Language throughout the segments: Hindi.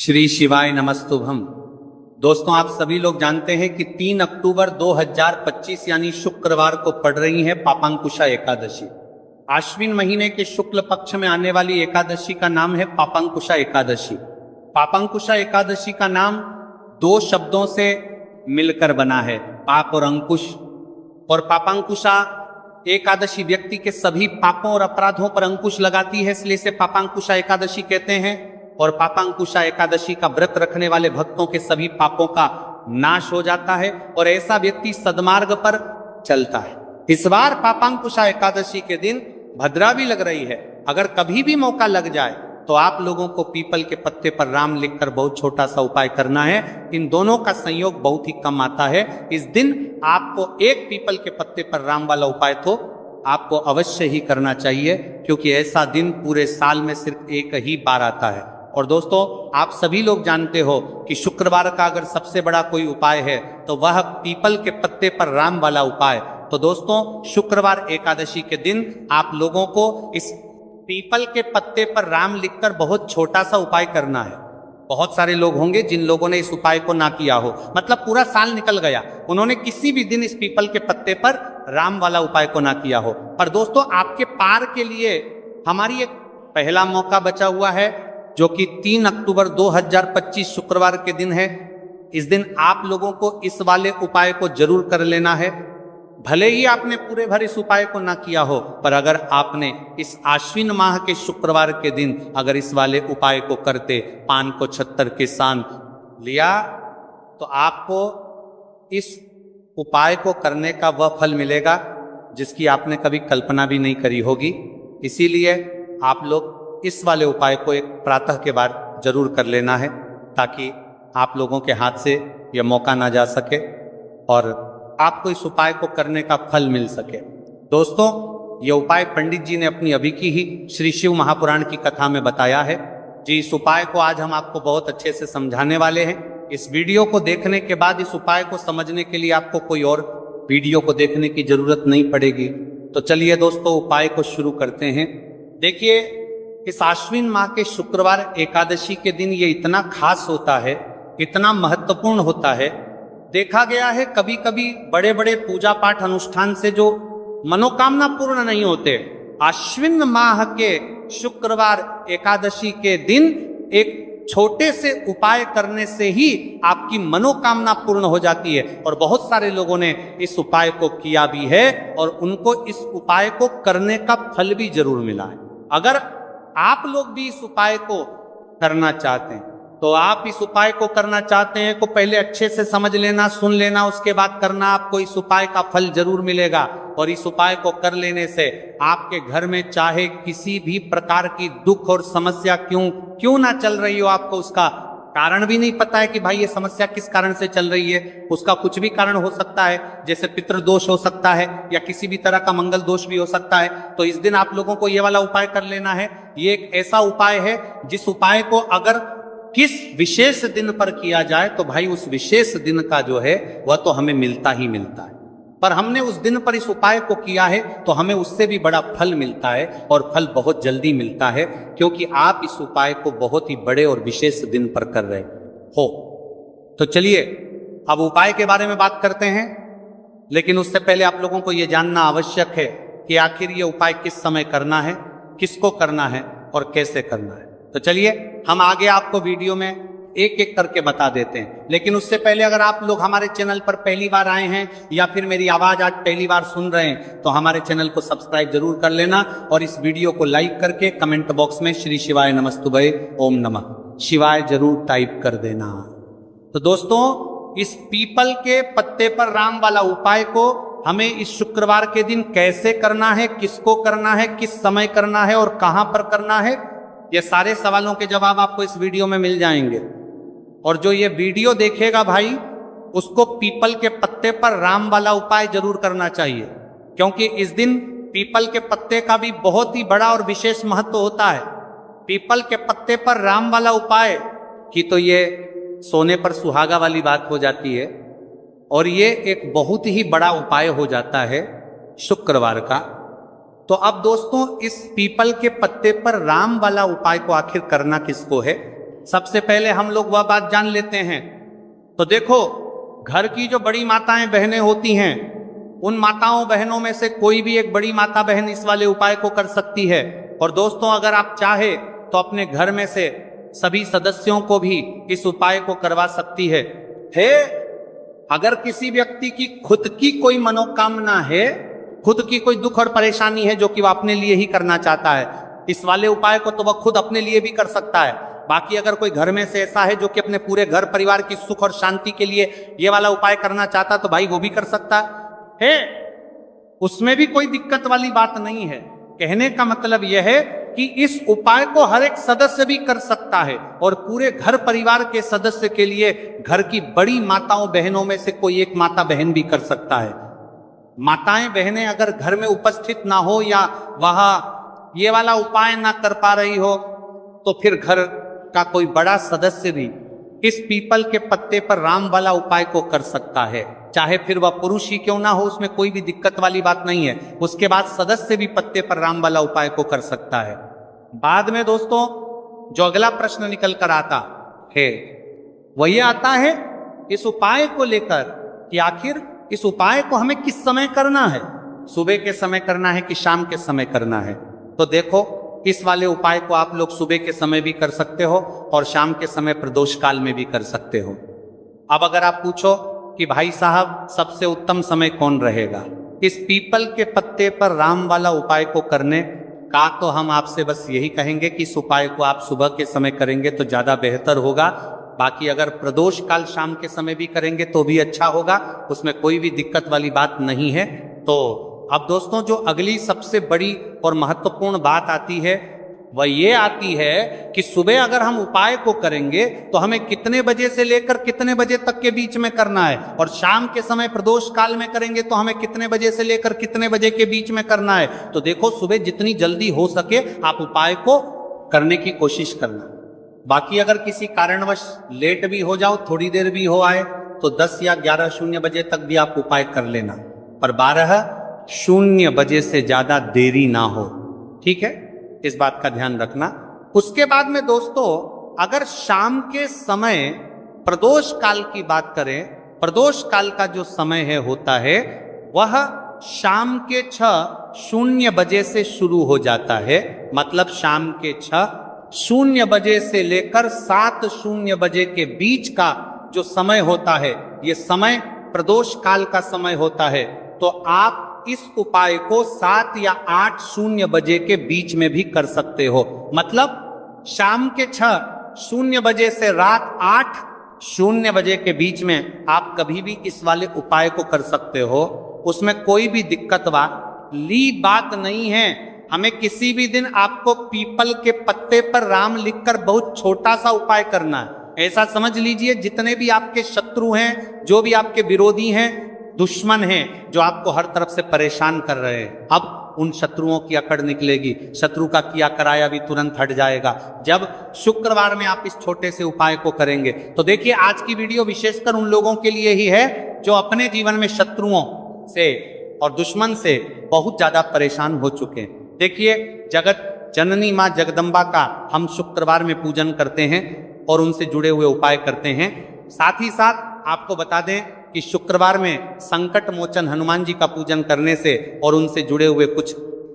श्री शिवाय नमस्तुभम। दोस्तों, आप सभी लोग जानते हैं कि 3 अक्टूबर 2025 यानी शुक्रवार को पड़ रही है पापांकुशा एकादशी। आश्विन महीने के शुक्ल पक्ष में आने वाली एकादशी का नाम है पापांकुशा एकादशी। पापांकुशा एकादशी का नाम 2 शब्दों से मिलकर बना है, पाप और अंकुश। और पापांकुशा एकादशी व्यक्ति के सभी पापों और अपराधों पर अंकुश लगाती है, इसलिए इसे पापांकुशा एकादशी कहते हैं। और पापांकुशा एकादशी का व्रत रखने वाले भक्तों के सभी पापों का नाश हो जाता है और ऐसा व्यक्ति सद्मार्ग पर चलता है। इस बार पापांकुशा एकादशी के दिन भद्रा भी लग रही है। अगर कभी भी मौका लग जाए तो आप लोगों को पीपल के पत्ते पर राम लिखकर बहुत छोटा सा उपाय करना है। इन दोनों का संयोग बहुत ही कम आता है। इस दिन आपको एक पीपल के पत्ते पर राम वाला उपाय तो आपको अवश्य ही करना चाहिए, क्योंकि ऐसा दिन पूरे साल में सिर्फ एक ही बार आता है। और दोस्तों, आप सभी लोग जानते हो कि शुक्रवार का अगर सबसे बड़ा कोई उपाय है तो वह पीपल के पत्ते पर राम वाला उपाय। तो दोस्तों, शुक्रवार एकादशी के दिन आप लोगों को इस पीपल के पत्ते पर राम लिखकर बहुत छोटा सा उपाय करना है। बहुत सारे लोग होंगे जिन लोगों ने इस उपाय को ना किया हो, मतलब पूरा साल निकल गया, उन्होंने किसी भी दिन इस पीपल के पत्ते पर राम वाला उपाय को ना किया हो। पर दोस्तों, आपके पार के लिए हमारी एक पहला मौका बचा हुआ है, जो कि 3 अक्टूबर 2025 शुक्रवार के दिन है। इस दिन आप लोगों को इस वाले उपाय को जरूर कर लेना है। भले ही आपने पूरे भर इस उपाय को ना किया हो, पर अगर आपने इस आश्विन माह के शुक्रवार के दिन अगर इस वाले उपाय को करते, पान को 76 के सान लिया, तो आपको इस उपाय को करने का वह फल मिलेगा जिसकी आपने कभी कल्पना भी नहीं करी होगी। इसीलिए आप लोग इस वाले उपाय को एक प्रातः के बाद जरूर कर लेना है, ताकि आप लोगों के हाथ से यह मौका ना जा सके और आपको इस उपाय को करने का फल मिल सके। दोस्तों, यह उपाय पंडित जी ने अपनी अभी की ही श्री शिव महापुराण की कथा में बताया है जी। इस उपाय को आज हम आपको बहुत अच्छे से समझाने वाले हैं। इस वीडियो को देखने के बाद इस उपाय को समझने के लिए आपको कोई और वीडियो को देखने की जरूरत नहीं पड़ेगी। तो चलिए दोस्तों, उपाय को शुरू करते हैं। देखिए, इस आश्विन माह के शुक्रवार एकादशी के दिन ये इतना खास होता है, इतना महत्वपूर्ण होता है। देखा गया है कभी कभी बड़े बड़े पूजा पाठ अनुष्ठान से जो मनोकामना पूर्ण नहीं होते, आश्विन माह के शुक्रवार एकादशी के दिन एक छोटे से उपाय करने से ही आपकी मनोकामना पूर्ण हो जाती है। और बहुत सारे लोगों ने इस उपाय को किया भी है और उनको इस उपाय को करने का फल भी जरूर मिला है। अगर आप लोग भी इस उपाय को करना चाहते हैं, तो आप इस उपाय को करना चाहते हैं को पहले अच्छे से समझ लेना, सुन लेना, उसके बाद करना। आपको इस उपाय का फल जरूर मिलेगा। और इस उपाय को कर लेने से आपके घर में चाहे किसी भी प्रकार की दुख और समस्या क्यों ना चल रही हो, आपको उसका कारण भी नहीं पता है कि भाई ये समस्या किस कारण से चल रही है। उसका कुछ भी कारण हो सकता है, जैसे पितृदोष हो सकता है या किसी भी तरह का मंगल दोष भी हो सकता है। तो इस दिन आप लोगों को ये वाला उपाय कर लेना है। ये एक ऐसा उपाय है जिस उपाय को अगर किस विशेष दिन पर किया जाए तो भाई उस विशेष दिन का जो है वह तो हमें मिलता ही मिलता है। पर हमने उस दिन पर इस उपाय को किया है तो हमें उससे भी बड़ा फल मिलता है, और फल बहुत जल्दी मिलता है, क्योंकि आप इस उपाय को बहुत ही बड़े और विशेष दिन पर कर रहे हो। तो चलिए अब उपाय के बारे में बात करते हैं। लेकिन उससे पहले आप लोगों को यह जानना आवश्यक है कि आखिर ये उपाय किस समय करना है, किसको करना है और कैसे करना है। तो चलिए हम आगे आपको वीडियो में एक एक करके बता देते हैं। लेकिन उससे पहले अगर आप लोग हमारे चैनल पर पहली बार आए हैं या फिर मेरी आवाज आज पहली बार सुन रहे हैं, तो हमारे चैनल को सब्सक्राइब जरूर कर लेना और इस वीडियो को लाइक करके कमेंट बॉक्स में श्री शिवाय नमस्तुभये ओम नमः शिवाय जरूर टाइप कर देना। तो दोस्तों, इस पीपल के पत्ते पर राम वाला उपाय को हमें इस शुक्रवार के दिन कैसे करना है, किसको करना है, किस समय करना है और कहां पर करना है, ये सारे सवालों के जवाब आपको इस वीडियो में मिल जाएंगे। और जो ये वीडियो देखेगा भाई, उसको पीपल के पत्ते पर राम वाला उपाय जरूर करना चाहिए, क्योंकि इस दिन पीपल के पत्ते का भी बहुत ही बड़ा और विशेष महत्व होता है। पीपल के पत्ते पर राम वाला उपाय की तो ये सोने पर सुहागा वाली बात हो जाती है, और ये एक बहुत ही बड़ा उपाय हो जाता है शुक्रवार का। तो अब दोस्तों, इस पीपल के पत्ते पर राम वाला उपाय को आखिर करना किसको है, सबसे पहले हम लोग वह बात जान लेते हैं। तो देखो, घर की जो बड़ी माताएं बहनें होती हैं, उन माताओं बहनों में से कोई भी एक बड़ी माता बहन इस वाले उपाय को कर सकती है। और दोस्तों, अगर आप चाहे तो अपने घर में से सभी सदस्यों को भी इस उपाय को करवा सकती है। अगर किसी व्यक्ति की खुद की कोई मनोकामना है, खुद की कोई दुख और परेशानी है जो कि वह अपने लिए ही करना चाहता है, इस वाले उपाय को तो वह खुद अपने लिए भी कर सकता है। बाकी अगर कोई घर में से ऐसा है जो कि अपने पूरे घर परिवार की सुख और शांति के लिए ये वाला उपाय करना चाहता, तो भाई वो भी कर सकता है, उसमें भी कोई दिक्कत वाली बात नहीं है। कहने का मतलब यह है कि इस उपाय को हर एक सदस्य भी कर सकता है और पूरे घर परिवार के सदस्य के लिए घर की बड़ी माताओं बहनों में से कोई एक माता बहन भी कर सकता है। माताएं बहनें अगर घर में उपस्थित ना हो या वह ये वाला उपाय ना कर पा रही हो, तो फिर घर का कोई बड़ा सदस्य भी इस पीपल के पत्ते पर राम वाला उपाय को कर सकता है। चाहे फिर वह पुरुष ही क्यों ना हो, उसमें कोई भी दिक्कत वाली बात नहीं है। उसके बाद सदस्य भी पत्ते पर राम वाला उपाय को कर सकता है। बाद में दोस्तों, जो अगला प्रश्न निकल कर आता है वह ये आता है इस उपाय को लेकर कि आखिर इस उपाय को हमें किस समय करना है, सुबह के समय करना है कि शाम के समय करना है। तो देखो, इस वाले उपाय को आप लोग सुबह के समय भी कर सकते हो और शाम के समय प्रदोष काल में भी कर सकते हो। अब अगर आप पूछो कि भाई साहब सबसे उत्तम समय कौन रहेगा इस पीपल के पत्ते पर राम वाला उपाय को करने का, तो हम आपसे बस यही कहेंगे कि इस उपाय को आप सुबह के समय करेंगे तो ज्यादा बेहतर होगा। बाकी अगर प्रदोष काल शाम के समय भी करेंगे तो भी अच्छा होगा, उसमें कोई भी दिक्कत वाली बात नहीं है। तो अब दोस्तों, जो अगली सबसे बड़ी और महत्वपूर्ण बात आती है वह ये आती है कि सुबह अगर हम उपाय को करेंगे तो हमें कितने बजे से लेकर कितने बजे तक के बीच में करना है, और शाम के समय प्रदोष काल में करेंगे तो हमें कितने बजे से लेकर कितने बजे के बीच में करना है। तो देखो, सुबह जितनी जल्दी हो सके आप उपाय को करने की कोशिश करना। बाकी अगर किसी कारणवश लेट भी हो जाओ, थोड़ी देर भी हो आए, तो 10 या 11:00 बजे तक भी आप उपाय कर लेना, पर 12:00 बजे से ज्यादा देरी ना हो। ठीक है, इस बात का ध्यान रखना। उसके बाद में दोस्तों, अगर शाम के समय प्रदोष काल की बात करें, प्रदोष काल का जो समय है होता है वह शाम के 6:00 बजे से शुरू हो जाता है। मतलब शाम के 6:00 बजे से लेकर 7:00 बजे के बीच का जो समय होता है, ये समय प्रदोष काल का समय होता है। तो आप इस उपाय को 7 या 8:00 बजे के बीच में भी कर सकते हो। मतलब शाम के 6:00 बजे से रात 8:00 बजे के बीच में आप कभी भी इस वाले उपाय को कर सकते हो। उसमें कोई भी दिक्कत वाली बात नहीं है। हमें किसी भी दिन आपको पीपल के पत्ते पर राम लिखकर बहुत छोटा सा उपाय करना है। ऐसा समझ लीजिए, जितने भी आपके शत्रु हैं, जो भी आपके विरोधी हैं, दुश्मन हैं, जो आपको हर तरफ से परेशान कर रहे हैं, अब उन शत्रुओं की अकड़ निकलेगी। शत्रु का किया कराया भी तुरंत हट जाएगा जब शुक्रवार में आप इस छोटे से उपाय को करेंगे। तो देखिए, आज की वीडियो विशेषकर उन लोगों के लिए ही है जो अपने जीवन में शत्रुओं से और दुश्मन से बहुत ज्यादा परेशान हो चुके हैं। देखिए, जगत जननी माँ जगदम्बा का हम शुक्रवार में पूजन करते हैं और उनसे जुड़े हुए उपाय करते हैं। साथ ही साथ आपको बता दें कि शुक्रवार में संकट मोचन हनुमान जी का पूजन करने से और उनसे जुड़े हुए कुछ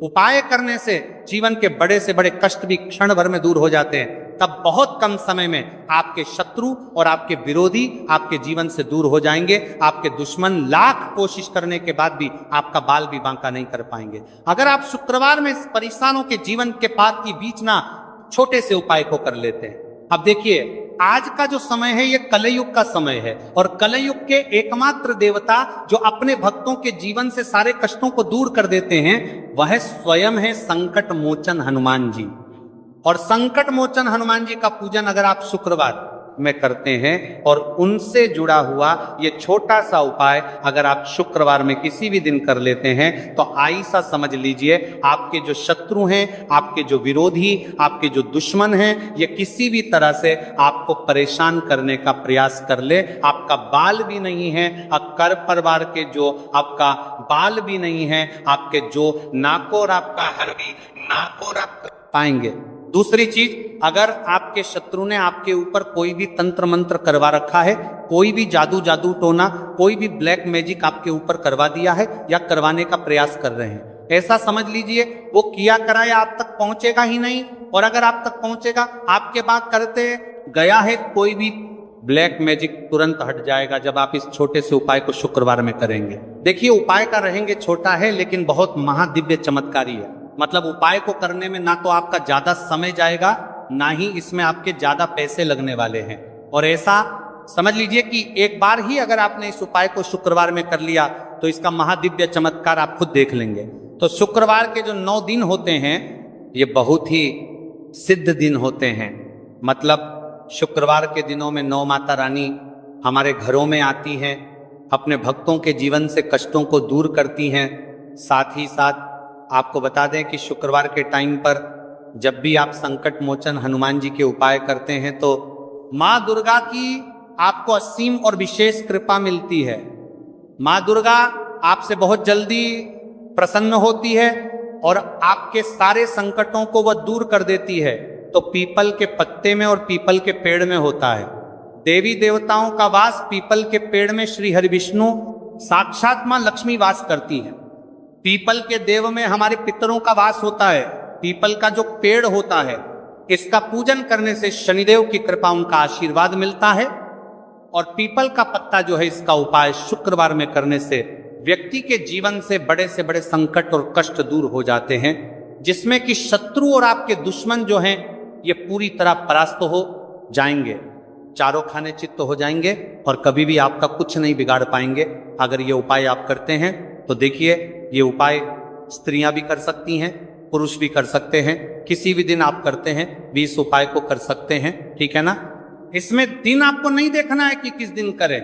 उपाय करने से जीवन के बड़े से बड़े कष्ट भी क्षण भर में दूर हो जाते हैं। तब बहुत कम समय में आपके शत्रु और आपके विरोधी आपके जीवन से दूर हो जाएंगे। आपके दुश्मन लाख कोशिश करने के बाद भी आपका बाल भी बांका नहीं कर पाएंगे, अगर आप शुक्रवार में इस परेशानों के जीवन के पार की बीच ना छोटे से उपाय को कर लेते हैं। अब देखिए, आज का जो समय है ये कलयुग का समय है, और कलयुग के एकमात्र देवता जो अपने भक्तों के जीवन से सारे कष्टों को दूर कर देते हैं वह स्वयं है संकट मोचन हनुमान जी। और संकट मोचन हनुमान जी का पूजन अगर आप शुक्रवार में करते हैं और उनसे जुड़ा हुआ ये छोटा सा उपाय अगर आप शुक्रवार में किसी भी दिन कर लेते हैं, तो ऐसा समझ लीजिए आपके जो शत्रु हैं, आपके जो विरोधी, आपके जो दुश्मन हैं, ये किसी भी तरह से आपको परेशान करने का प्रयास कर ले, आपका बाल भी नहीं है, कर परिवार के जो आपका बाल भी नहीं है, आपके जो नाकोर आपका हर भी नाकोर आप पाएंगे। दूसरी चीज, अगर आपके शत्रु ने आपके ऊपर कोई भी तंत्र मंत्र करवा रखा है, कोई भी जादू टोना, कोई भी ब्लैक मैजिक आपके ऊपर करवा दिया है या करवाने का प्रयास कर रहे हैं, ऐसा समझ लीजिए वो किया कराया आप तक पहुंचेगा ही नहीं। और अगर आप तक पहुंचेगा, आपके बात करते गया है, कोई भी ब्लैक मैजिक तुरंत हट जाएगा जब आप इस छोटे से उपाय को शुक्रवार में करेंगे। देखिए, उपाय का रहेंगे छोटा है लेकिन बहुत महादिव्य चमत्कारी है। मतलब उपाय को करने में ना तो आपका ज्यादा समय जाएगा, ना ही इसमें आपके ज्यादा पैसे लगने वाले हैं। और ऐसा समझ लीजिए कि एक बार ही अगर आपने इस उपाय को शुक्रवार में कर लिया तो इसका महादिव्य चमत्कार आप खुद देख लेंगे। तो शुक्रवार के जो 9 दिन होते हैं ये बहुत ही सिद्ध दिन होते हैं। मतलब शुक्रवार के दिनों में 9 माता रानी हमारे घरों में आती हैं, अपने भक्तों के जीवन से कष्टों को दूर करती हैं। साथ ही साथ आपको बता दें कि शुक्रवार के टाइम पर जब भी आप संकट मोचन हनुमान जी के उपाय करते हैं तो माँ दुर्गा की आपको असीम और विशेष कृपा मिलती है। माँ दुर्गा आपसे बहुत जल्दी प्रसन्न होती है और आपके सारे संकटों को वह दूर कर देती है। तो पीपल के पत्ते में और पीपल के पेड़ में होता है। देवी देवताओं का वास पीपल के पेड़ में श्री हरि विष्णु साक्षात मां लक्ष्मी वास करती है। पीपल के देव में हमारे पितरों का वास होता है। पीपल का जो पेड़ होता है इसका पूजन करने से शनिदेव की कृपा, उनका आशीर्वाद मिलता है। और पीपल का पत्ता जो है, इसका उपाय शुक्रवार में करने से व्यक्ति के जीवन से बड़े संकट और कष्ट दूर हो जाते हैं, जिसमें कि शत्रु और आपके दुश्मन जो हैं ये पूरी तरह परास्त हो जाएंगे, चारों खाने चित्त हो जाएंगे और कभी भी आपका कुछ नहीं बिगाड़ पाएंगे अगर ये उपाय आप करते हैं। तो देखिए, ये उपाय स्त्रियां भी कर सकती हैं, पुरुष भी कर सकते हैं, किसी भी दिन आप करते हैं भी इस उपाय को कर सकते हैं, ठीक है ना। इसमें दिन आपको नहीं देखना है कि किस दिन करें,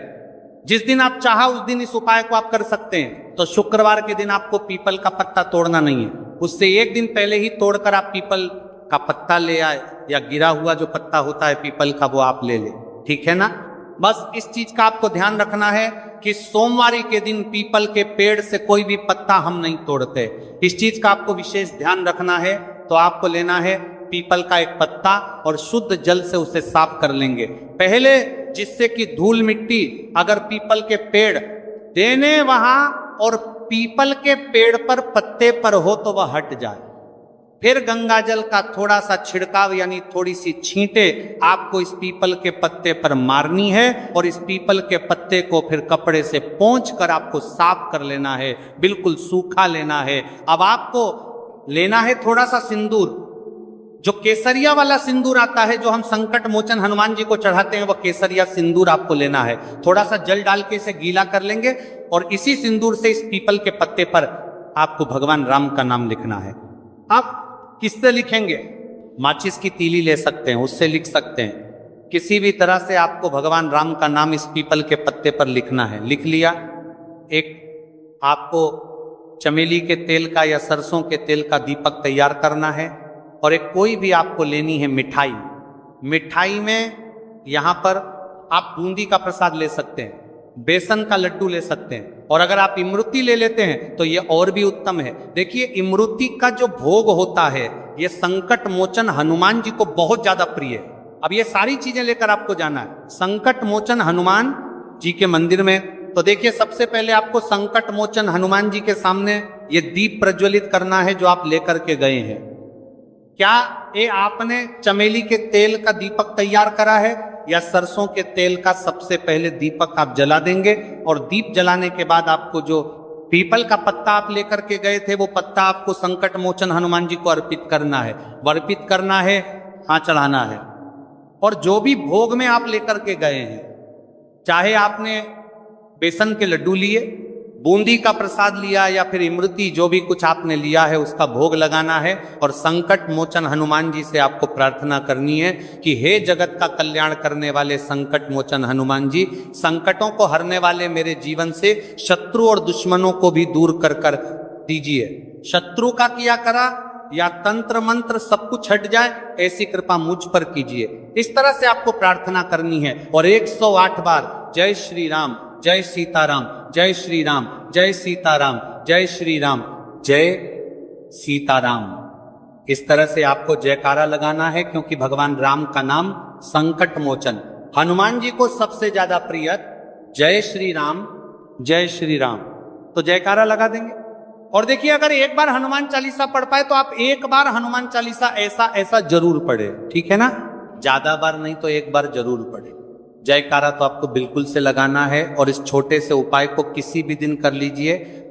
जिस दिन आप चाहा उस दिन इस उपाय को आप कर सकते हैं। तो शुक्रवार के दिन आपको पीपल का पत्ता तोड़ना नहीं है, उससे एक दिन पहले ही तोड़कर आप पीपल का पत्ता ले आए या गिरा हुआ जो पत्ता होता है पीपल का वो आप ले ले, ठीक है ना। बस इस चीज का आपको ध्यान रखना है कि सोमवारी के दिन पीपल के पेड़ से कोई भी पत्ता हम नहीं तोड़ते। इस चीज का आपको विशेष ध्यान रखना है। तो आपको लेना है पीपल का एक पत्ता और शुद्ध जल से उसे साफ कर लेंगे पहले, जिससे कि धूल मिट्टी अगर पीपल के पेड़ देने वहां और पीपल के पेड़ पर पत्ते पर हो तो वह हट जाए। फिर गंगा जल का थोड़ा सा छिड़काव यानी थोड़ी सी छींटे आपको इस पीपल के पत्ते पर मारनी है और इस पीपल के पत्ते को फिर कपड़े से पोंछ कर आपको साफ कर लेना है, बिल्कुल सूखा लेना है। अब आपको लेना है थोड़ा सा सिंदूर, जो केसरिया वाला सिंदूर आता है जो हम संकट मोचन हनुमान जी को चढ़ाते हैं, वह केसरिया सिंदूर आपको लेना है। थोड़ा सा जल डाल के इसे गीला कर लेंगे और इसी सिंदूर से इस पीपल के पत्ते पर आपको भगवान राम का नाम लिखना है। आप किससे लिखेंगे? माचिस की तीली ले सकते हैं, उससे लिख सकते हैं। किसी भी तरह से आपको भगवान राम का नाम इस पीपल के पत्ते पर लिखना है। लिख लिया। एक आपको चमेली के तेल का या सरसों के तेल का दीपक तैयार करना है और एक कोई भी आपको लेनी है मिठाई। मिठाई में यहाँ पर आप बूंदी का प्रसाद ले सकते हैं, बेसन का लड्डू ले सकते हैं और अगर आप इमरती ले लेते हैं तो ये और भी उत्तम है। देखिए, इमरती का जो भोग होता है ये संकट मोचन हनुमान जी को बहुत ज्यादा प्रिय है। अब ये सारी चीजें लेकर आपको जाना है संकट मोचन हनुमान जी के मंदिर में। तो देखिए, सबसे पहले आपको संकट मोचन हनुमान जी के सामने ये दीप प्रज्वलित करना है जो आप लेकर के गए हैं। क्या ये आपने चमेली के तेल का दीपक तैयार करा है या सरसों के तेल का? सबसे पहले दीपक आप जला देंगे और दीप जलाने के बाद आपको जो पीपल का पत्ता आप लेकर के गए थे वो पत्ता आपको संकट मोचन हनुमान जी को अर्पित करना है, अर्पित करना है, हाँ चढ़ाना है। और जो भी भोग में आप लेकर के गए हैं, चाहे आपने बेसन के लड्डू लिए, बूंदी का प्रसाद लिया या फिर इमरती, जो भी कुछ आपने लिया है उसका भोग लगाना है और संकट मोचन हनुमान जी से आपको प्रार्थना करनी है कि हे जगत का कल्याण करने वाले संकट मोचन हनुमान जी, संकटों को हरने वाले मेरे जीवन से शत्रु और दुश्मनों को भी दूर कर कर दीजिए। शत्रु का किया करा या तंत्र मंत्र सब कुछ हट जाए, ऐसी कृपा मुझ पर कीजिए। इस तरह से आपको प्रार्थना करनी है और 108 बार जय श्री राम, जय सीताराम, जय श्री राम, जय सीताराम, जय श्री राम, जय सीताराम इस तरह से आपको जयकारा लगाना है, क्योंकि भगवान राम का नाम संकट मोचन, हनुमान जी को सबसे ज्यादा प्रिय जय श्री राम, जय श्री राम। तो जयकारा लगा देंगे। और देखिए, अगर एक बार हनुमान चालीसा पढ़ पाए तो आप एक बार हनुमान चालीसा ऐसा ऐसा जरूर पढ़े, ठीक है ना? ज्यादा बार नहीं तो एक बार जरूर पढ़े। जयकारा तो आपको बिल्कुल से लगाना है, और इस छोटे से उपाय को किसी भी दिन कर लीजिए।